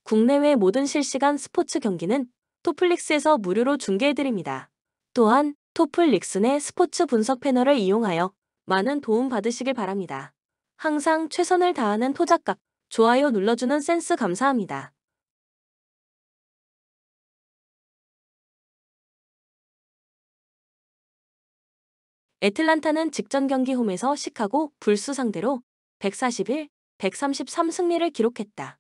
국내외 모든 실시간 스포츠 경기는 토플릭스에서 무료로 중계해드립니다. 또한 토플릭스 내 스포츠 분석 패널을 이용하여 많은 도움 받으시길 바랍니다. 항상 최선을 다하는 토작각, 좋아요 눌러주는 센스 감사합니다. 애틀란타는 직전 경기 홈에서 시카고 불스 상대로 141, 133 승리를 기록했다.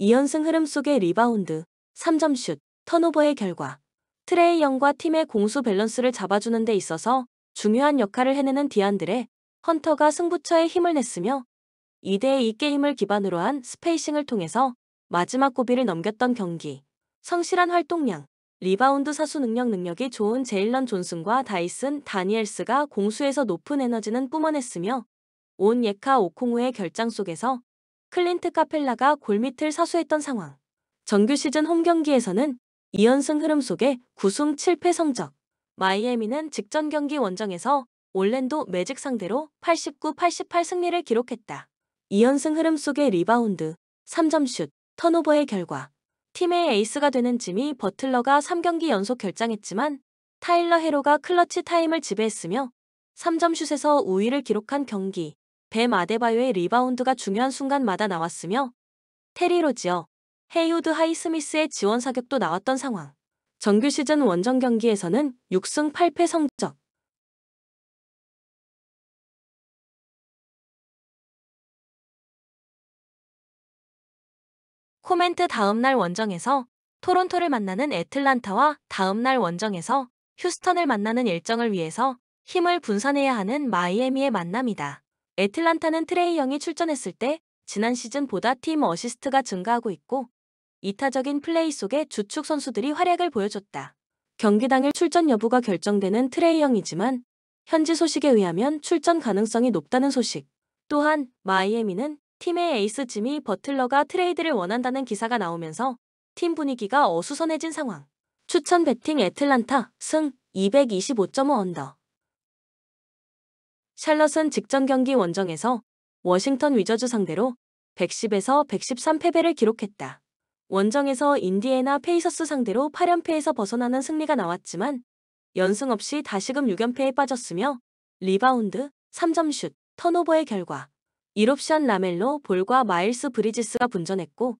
2연승 흐름 속의 리바운드, 3점 슛, 턴오버의 결과 트레이 영과 팀의 공수 밸런스를 잡아주는 데 있어서 중요한 역할을 해내는 디안드레 헌터가 승부처에 힘을 냈으며 2대2 게임을 기반으로 한 스페이싱을 통해서 마지막 고비를 넘겼던 경기. 성실한 활동량, 리바운드 사수 능력이 좋은 제일런 존슨과 다이슨 다니엘스가 공수에서 높은 에너지는 뿜어냈으며 온 예카 오콩우의 결장 속에서 클린트 카펠라가 골밑을 사수했던 상황. 정규 시즌 홈 경기에서는 2연승 흐름 속에 9승 7패 성적. 마이애미는 직전 경기 원정에서 올랜도 매직 상대로 89-88 승리를 기록했다. 2연승 흐름 속의 리바운드, 3점 슛, 턴오버의 결과 팀의 에이스가 되는 지미 버틀러가 3경기 연속 결장했지만 타일러 헤로가 클러치 타임을 지배했으며 3점 슛에서 우위를 기록한 경기. 뱀 아데바요의 리바운드가 중요한 순간마다 나왔으며 테리 로지어, 헤이우드 하이스미스의 지원 사격도 나왔던 상황. 정규 시즌 원정 경기에서는 6승 8패 성적. 코멘트 다음날 원정에서 토론토를 만나는 애틀란타와 다음날 원정에서 휴스턴을 만나는 일정을 위해서 힘을 분산해야 하는 마이애미의 만남이다. 애틀란타는 트레이 영이 출전했을 때 지난 시즌보다 팀 어시스트가 증가하고 있고 이타적인 플레이 속에 주축 선수들이 활약을 보여줬다. 경기 당일 출전 여부가 결정되는 트레이 영이지만 현지 소식에 의하면 출전 가능성이 높다는 소식. 또한 마이애미는 팀의 에이스 지미 버틀러가 트레이드를 원한다는 기사가 나오면서 팀 분위기가 어수선해진 상황. 추천 배팅 애틀란타 승 225.5 언더. 샬럿은 직전 경기 원정에서 워싱턴 위저즈 상대로 110에서 113 패배를 기록했다. 원정에서 인디애나 페이서스 상대로 8연패에서 벗어나는 승리가 나왔지만 연승 없이 다시금 6연패에 빠졌으며 리바운드, 3점 슛, 턴오버의 결과 1옵션 라멜로 볼과 마일스 브리지스가 분전했고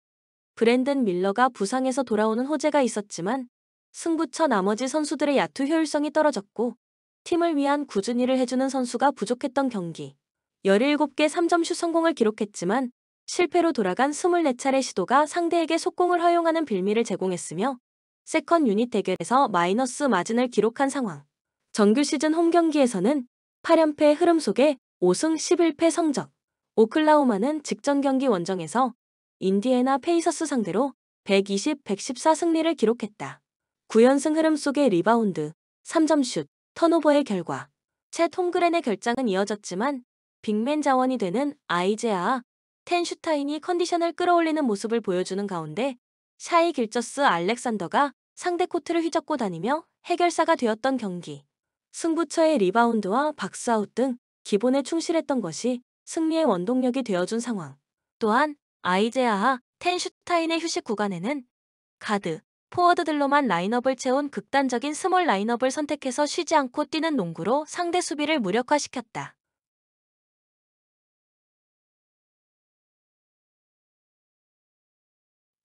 브랜든 밀러가 부상에서 돌아오는 호재가 있었지만 승부처 나머지 선수들의 야투 효율성이 떨어졌고 팀을 위한 꾸준히 일을 해주는 선수가 부족했던 경기. 17개 3점 슛 성공을 기록했지만 실패로 돌아간 24차례 시도가 상대에게 속공을 허용하는 빌미를 제공했으며 세컨 유닛 대결에서 마이너스 마진을 기록한 상황. 정규 시즌 홈 경기에서는 8연패의 흐름 속에 5승 11패 성적. 오클라호마는 직전 경기 원정에서 인디애나 페이서스 상대로 120, 114 승리를 기록했다. 9연승 흐름 속의 리바운드, 3점 슛, 턴오버의 결과 챗 홈그렌의 결장은 이어졌지만 빅맨 자원이 되는 아이제아 텐슈타인이 컨디션을 끌어올리는 모습을 보여주는 가운데 샤이 길저스 알렉산더가 상대 코트를 휘젓고 다니며 해결사가 되었던 경기. 승부처의 리바운드와 박스아웃 등 기본에 충실했던 것이 승리의 원동력이 되어준 상황. 또한 아이제아와 텐슈타인의 휴식 구간에는 가드, 포워드들로만 라인업을 채운 극단적인 스몰 라인업을 선택해서 쉬지 않고 뛰는 농구로 상대 수비를 무력화시켰다.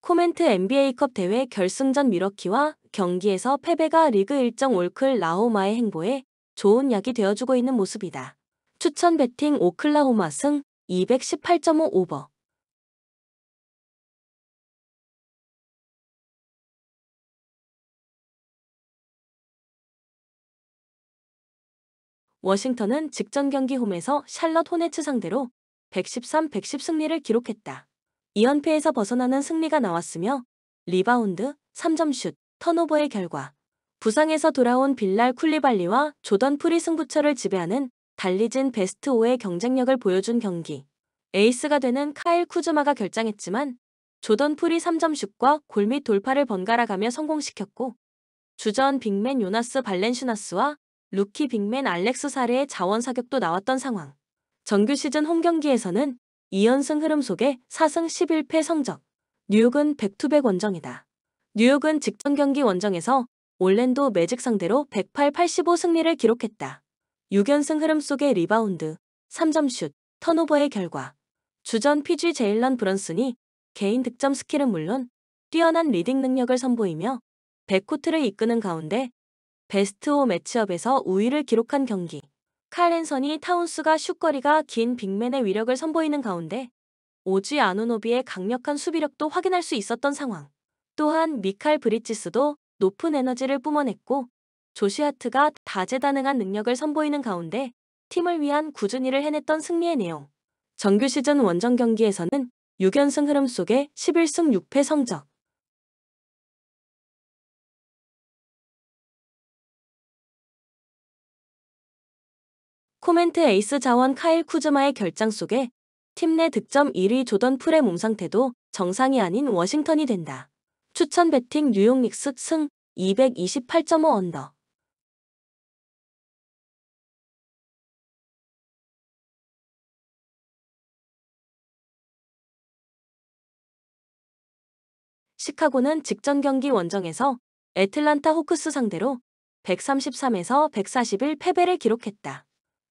코멘트 NBA컵 대회 결승전 미러키와 경기에서 패배가 리그 일정 오클라호마의 행보에 좋은 약이 되어주고 있는 모습이다. 추천 배팅 오클라호마 승 218.5 오버. 워싱턴은 직전 경기 홈에서 샬럿 호네츠 상대로 113, 110 승리를 기록했다. 2연패에서 벗어나는 승리가 나왔으며 리바운드, 3점 슛, 턴오버의 결과 부상에서 돌아온 빌랄 쿨리발리와 조던 프리 승부처를 지배하는 달리진 베스트 5의 경쟁력을 보여준 경기. 에이스가 되는 카일 쿠즈마가 결장했지만 조던 프리 3점 슛과 골밑 돌파를 번갈아가며 성공시켰고 주전 빅맨 요나스 발렌슈나스와 루키 빅맨 알렉스 사르의 자원 사격도 나왔던 상황. 정규 시즌 홈 경기에서는 2연승 흐름 속에 4승 11패 성적. 뉴욕은 백투백 원정이다. 뉴욕은 직전 경기 원정에서 올랜도 매직 상대로 108-85 승리를 기록했다. 6연승 흐름 속의 리바운드, 3점슛, 턴오버의 결과. 주전 PG 제일런 브런슨이 개인 득점 스킬은 물론 뛰어난 리딩 능력을 선보이며 백코트를 이끄는 가운데 베스트 5 매치업에서 우위를 기록한 경기. 칼 앤서니 타운스가 슛거리가 긴 빅맨의 위력을 선보이는 가운데 오지 아누노비의 강력한 수비력도 확인할 수 있었던 상황. 또한 미칼 브리지스도 높은 에너지를 뿜어냈고 조시 하트가 다재다능한 능력을 선보이는 가운데 팀을 위한 꾸준히 일을 해냈던 승리의 내용. 정규 시즌 원정 경기에서는 6연승 흐름 속에 11승 6패 성적. 코멘트 에이스 자원 카일 쿠즈마의 결장 속에 팀 내 득점 1위 조던 풀의 몸 상태도 정상이 아닌 워싱턴이 된다. 추천 배팅 뉴욕 닉스 승 228.5 언더. 시카고는 직전 경기 원정에서 애틀란타 호크스 상대로 133에서 141 패배를 기록했다.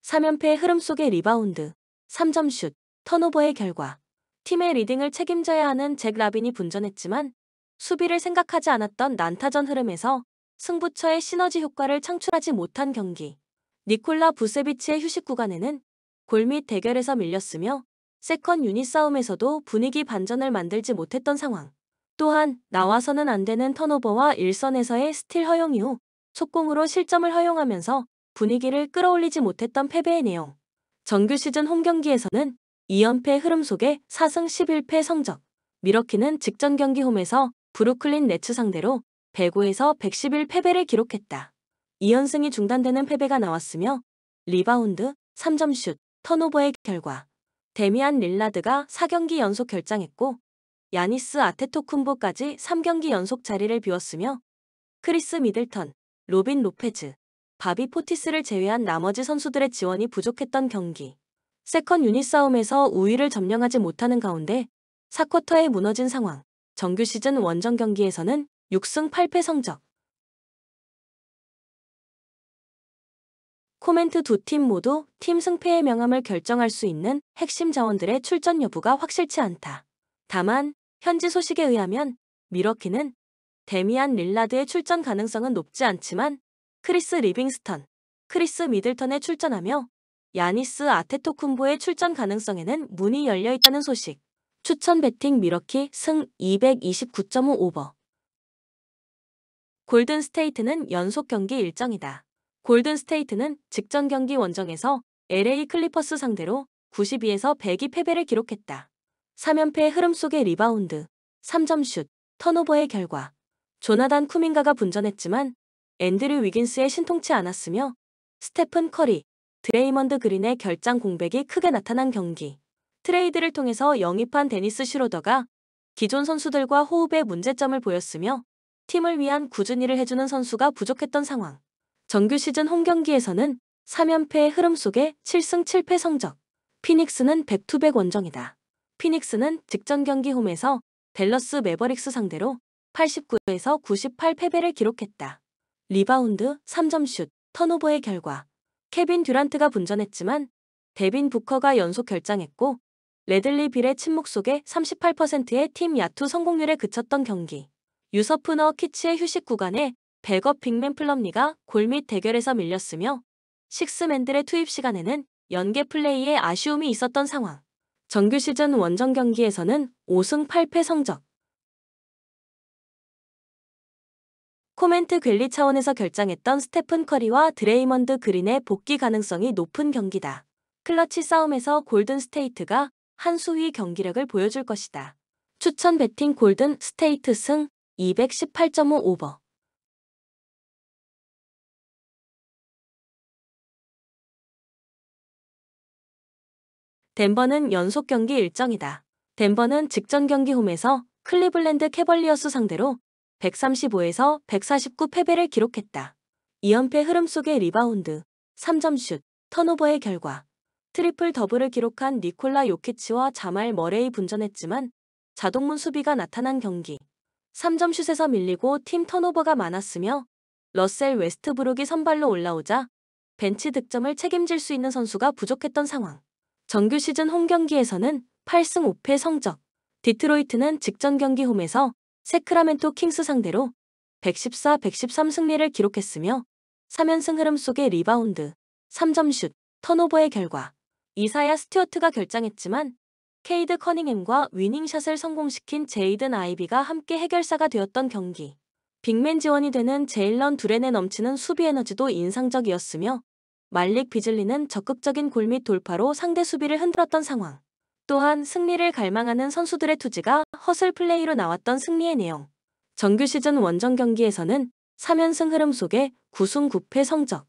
3연패의 흐름 속의 리바운드, 3점슛, 턴오버의 결과. 팀의 리딩을 책임져야 하는 잭 라빈이 분전했지만 수비를 생각하지 않았던 난타전 흐름에서 승부처의 시너지 효과를 창출하지 못한 경기. 니콜라 부세비치의 휴식 구간에는 골밑 대결에서 밀렸으며 세컨 유닛 싸움에서도 분위기 반전을 만들지 못했던 상황. 또한 나와서는 안 되는 턴오버와 일선에서의 스틸 허용 이후 속공으로 실점을 허용하면서 분위기를 끌어올리지 못했던 패배의 내용. 정규 시즌 홈 경기에서는 2연패 흐름 속에 4승 11패 성적. 미러키는 직전 경기 홈에서 브루클린 네츠 상대로 105에서 111 패배를 기록했다. 2연승이 중단되는 패배가 나왔으며 리바운드, 3점슛, 턴오버의 결과. 데미안 릴라드가 4경기 연속 결장했고 야니스 아테토쿤보까지 3경기 연속 자리를 비웠으며 크리스 미들턴, 로빈 로페즈, 바비 포티스를 제외한 나머지 선수들의 지원이 부족했던 경기. 세컨 유닛 싸움에서 우위를 점령하지 못하는 가운데 4쿼터에 무너진 상황. 정규 시즌 원정 경기에서는 6승 8패 성적. 코멘트 두 팀 모두 팀 승패의 명암을 결정할 수 있는 핵심 자원들의 출전 여부가 확실치 않다. 다만 현지 소식에 의하면 미러키는 데미안 릴라드의 출전 가능성은 높지 않지만 크리스 리빙스턴, 크리스 미들턴에 출전하며 야니스 아테토쿤보의 출전 가능성에는 문이 열려 있다는 소식. 추천 배팅 미러키 승 229.5 오버. 골든 스테이트는 연속 경기 일정이다. 골든 스테이트는 직전 경기 원정에서 LA 클리퍼스 상대로 92에서 102 패배를 기록했다. 3연패의 흐름 속의 리바운드, 3점슛, 턴오버의 결과. 조나단 쿠민가가 분전했지만 앤드류 위긴스의 신통치 않았으며 스테픈 커리, 드레이먼드 그린의 결장 공백이 크게 나타난 경기. 트레이드를 통해서 영입한 데니스 슈로더가 기존 선수들과 호흡에 문제점을 보였으며 팀을 위한 꾸준히 일을 해주는 선수가 부족했던 상황. 정규 시즌 홈 경기에서는 3연패의 흐름 속에 7승 7패 성적. 피닉스는 백투백 원정이다. 피닉스는 직전 경기 홈에서 댈러스 매버릭스 상대로 89에서 98 패배를 기록했다. 리바운드, 3점슛, 턴오버의 결과. 케빈 듀란트가 분전했지만 데빈 부커가 연속 결장했고 레들리 빌의 침묵 속에 38%의 팀 야투 성공률에 그쳤던 경기. 유서프 너키치의 휴식 구간에 백업 빅맨 플럼리가 골밑 대결에서 밀렸으며 식스맨들의 투입 시간에는 연계 플레이에 아쉬움이 있었던 상황. 정규 시즌 원정 경기에서는 5승 8패 성적. 코멘트 궤리 차원에서 결장했던 스테픈 커리와 드레이먼드 그린의 복귀 가능성이 높은 경기다. 클러치 싸움에서 골든 스테이트가 한 수위 경기력을 보여줄 것이다. 추천 배팅 골든 스테이트 승 218.5 오버. 덴버는 연속 경기 일정이다. 덴버는 직전 경기 홈에서 클리블랜드 캐벌리어스 상대로 135에서 149 패배를 기록했다. 2연패 흐름 속의 리바운드, 3점슛, 턴오버의 결과. 트리플 더블을 기록한 니콜라 요키치와 자말 머레이 분전했지만 자동문 수비가 나타난 경기. 3점 슛에서 밀리고 팀 턴오버가 많았으며 러셀 웨스트브룩이 선발로 올라오자 벤치 득점을 책임질 수 있는 선수가 부족했던 상황. 정규 시즌 홈 경기에서는 8승 5패 성적. 디트로이트는 직전 경기 홈에서 세크라멘토 킹스 상대로 114-113 승리를 기록했으며 3연승 흐름 속의 리바운드, 3점 슛, 턴오버의 결과 이사야 스튜어트가 결장했지만 케이드 커닝햄과 위닝샷을 성공시킨 제이든 아이비가 함께 해결사가 되었던 경기. 빅맨 지원이 되는 제일런 두렌의 넘치는 수비 에너지도 인상적이었으며 말릭 비즐리는 적극적인 골 및 돌파로 상대 수비를 흔들었던 상황. 또한 승리를 갈망하는 선수들의 투지가 허슬 플레이로 나왔던 승리의 내용. 정규 시즌 원정 경기에서는 3연승 흐름 속에 9승 9패 성적.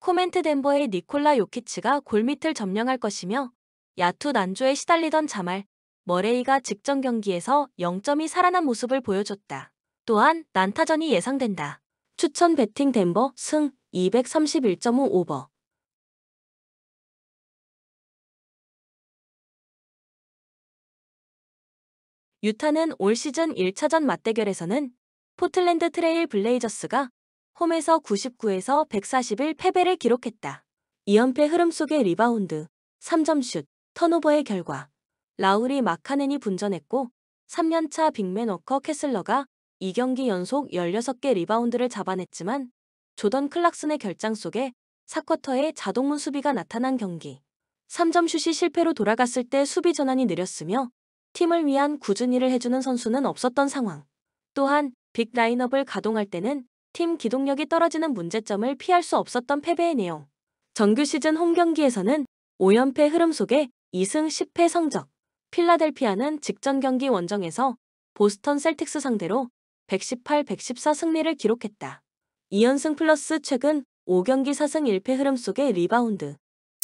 코멘트 덴버의 니콜라 요키치가 골밑을 점령할 것이며 야투 난조에 시달리던 자말 머레이가 직전 경기에서 0점이 살아난 모습을 보여줬다. 또한 난타전이 예상된다. 추천 배팅 덴버 승 231.5 오버. 유타는 올 시즌 1차전 맞대결에서는 포틀랜드 트레일 블레이저스가 홈에서 99에서 141 패배를 기록했다. 2연패 흐름 속의 리바운드, 3점 슛, 턴오버의 결과 라우리 마카넨이 분전했고 3년차 빅맨 워커 캐슬러가 2경기 연속 16개 리바운드를 잡아냈지만 조던 클락슨의 결장 속에 4쿼터에 자동문 수비가 나타난 경기. 3점 슛이 실패로 돌아갔을 때 수비 전환이 느렸으며 팀을 위한 꾸준히를 해주는 선수는 없었던 상황. 또한 빅 라인업을 가동할 때는 팀 기동력이 떨어지는 문제점을 피할 수 없었던 패배의 내용. 정규 시즌 홈 경기에서는 5연패 흐름 속에 2승 10패 성적. 필라델피아는 직전 경기 원정에서 보스턴 셀틱스 상대로 118-114 승리를 기록했다. 2연승 플러스 최근 5경기 4승 1패 흐름 속의 리바운드,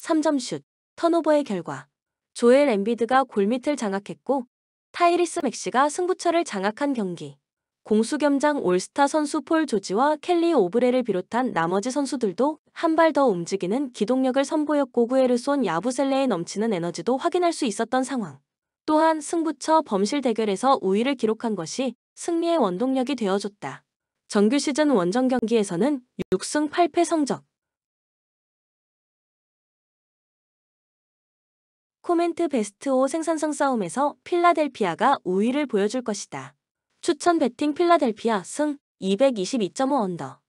3점 슛, 턴오버의 결과 조엘 엠비드가 골밑을 장악했고 타이리스 맥시가 승부처를 장악한 경기. 공수겸장 올스타 선수 폴 조지와 켈리 오브레를 비롯한 나머지 선수들도 한 발 더 움직이는 기동력을 선보였고 구에르손 야부셀레의 넘치는 에너지도 확인할 수 있었던 상황. 또한 승부처 범실 대결에서 우위를 기록한 것이 승리의 원동력이 되어줬다. 정규 시즌 원정 경기에서는 6승 8패 성적. 코멘트 베스트 5 생산성 싸움에서 필라델피아가 우위를 보여줄 것이다. 추천 배팅 필라델피아 승 222.5 언더.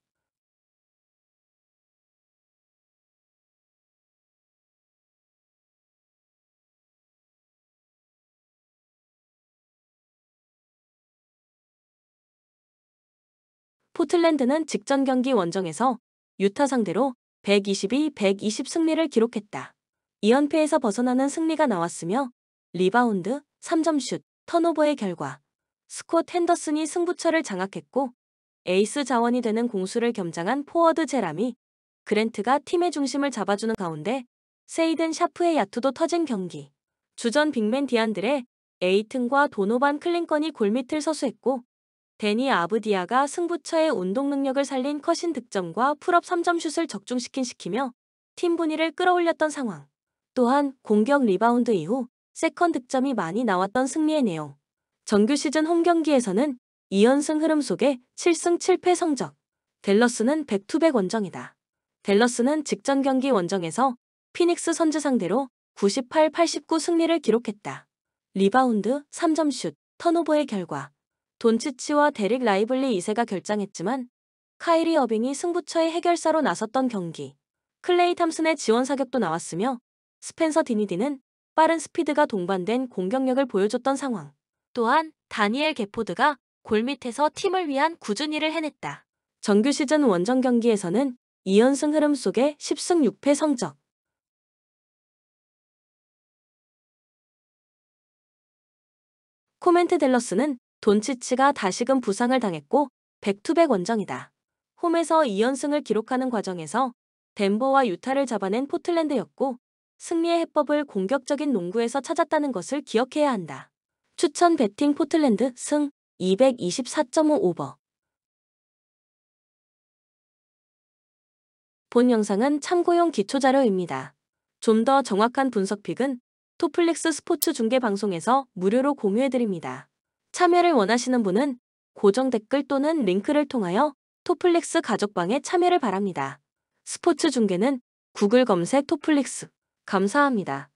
포틀랜드는 직전 경기 원정에서 유타 상대로 122-120 승리를 기록했다. 2연패에서 벗어나는 승리가 나왔으며 리바운드, 3점 슛, 턴오버의 결과 스콧 핸더슨이 승부처를 장악했고 에이스 자원이 되는 공수를 겸장한 포워드 제라미 그랜트가 팀의 중심을 잡아주는 가운데 세이든 샤프의 야투도 터진 경기. 주전 빅맨 디안드레 에이튼과 도노반 클린건이 골밑을 서수했고 데니 아브디아가 승부처의 운동 능력을 살린 컷인 득점과 풀업 3점 슛을 적중시키며 팀 분위를 끌어올렸던 상황. 또한 공격 리바운드 이후 세컨 득점이 많이 나왔던 승리의 내용. 정규 시즌 홈 경기에서는 2연승 흐름 속에 7승 7패 성적. 댈러스는 백투백 원정이다. 댈러스는 직전 경기 원정에서 피닉스 선즈 상대로 98-89 승리를 기록했다. 리바운드, 3점 슛, 턴오버의 결과 돈치치와 데릭 라이블리 2세가 결장했지만 카이리 어빙이 승부처의 해결사로 나섰던 경기. 클레이 탐슨의 지원 사격도 나왔으며 스펜서 디니디는 빠른 스피드가 동반된 공격력을 보여줬던 상황. 또한 다니엘 게포드가 골밑에서 팀을 위한 꾸준히를 해냈다. 정규 시즌 원정 경기에서는 2연승 흐름 속에 10승 6패 성적. 코멘트 댈러스는 돈치치가 다시금 부상을 당했고 백투백 원정이다. 홈에서 2연승을 기록하는 과정에서 덴버와 유타를 잡아낸 포틀랜드였고 승리의 해법을 공격적인 농구에서 찾았다는 것을 기억해야 한다. 추천 배팅 포틀랜드 승 224.5 오버. 본 영상은 참고용 기초자료입니다. 좀 더 정확한 분석픽은 토플릭스 스포츠 중계 방송에서 무료로 공유해드립니다. 참여를 원하시는 분은 고정 댓글 또는 링크를 통하여 토플릭스 가족방에 참여를 바랍니다. 스포츠 중계는 구글 검색 토플릭스. 감사합니다.